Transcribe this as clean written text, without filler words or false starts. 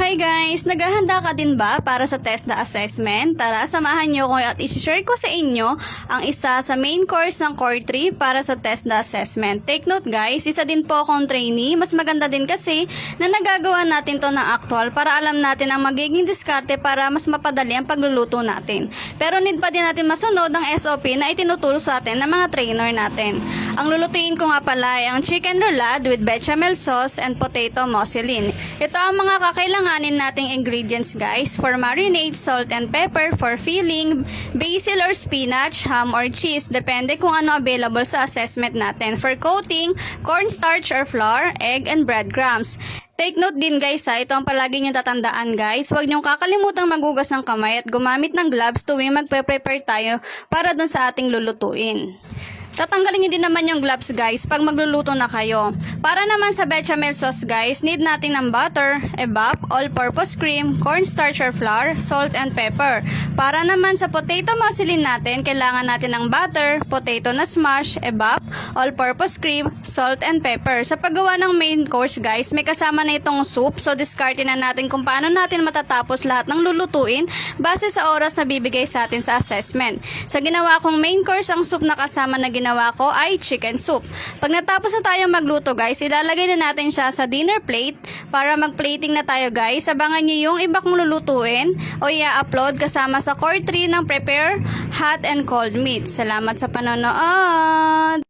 Hi guys! Naghahanda ka din ba para sa TESDA assessment? Tara, samahan niyo ko at isi-share ko sa inyo ang isa sa main course ng Core 3 para sa TESDA assessment. Take note guys, isa din po akong trainee. Mas maganda din kasi na nagagawa natin to ng actual para alam natin ang magiging diskarte para mas mapadali ang pagluluto natin. Pero need pa din natin masunod ang SOP na itinuturo sa atin ng mga trainer natin. Ang lulutuin ko nga pala ay ang chicken roulade with bechamel sauce and potato mousseline. Ito ang mga kakailanganin nating ingredients guys. For marinade, salt and pepper. For filling, basil or spinach, ham or cheese. Depende kung ano available sa assessment natin. For coating, cornstarch or flour, egg and breadcrumbs. Take note din guys ito ang palagi nyo tatandaan guys. Huwag nyo kakalimutang magugas ng kamay at gumamit ng gloves tuwing magpe-prepare tayo para dun sa ating lulutuin. Tatanggalin nyo din naman yung gloves guys pag magluluto na kayo. Para naman sa bechamel sauce guys, need natin ng butter, evap, all-purpose cream, cornstarch or flour, salt and pepper. Para naman sa potato mousseline natin, kailangan natin ng butter, potato na smash, evap, all-purpose cream, salt and pepper. Sa paggawa ng main course guys, may kasama na itong soup. So discarte na natin kung paano natin matatapos lahat ng lulutuin base sa oras na bibigay sa atin sa assessment. Sa ginawa kong main course, ang soup na kasama na ginawa ko ay chicken soup. Pag natapos na tayo magluto guys, ilalagay na natin siya sa dinner plate para mag-plating na tayo guys. Abangan nyo yung iba kong lulutuin o i-upload kasama sa Core 3 ng Prepare Hot and Cold Meat. Salamat sa panonood!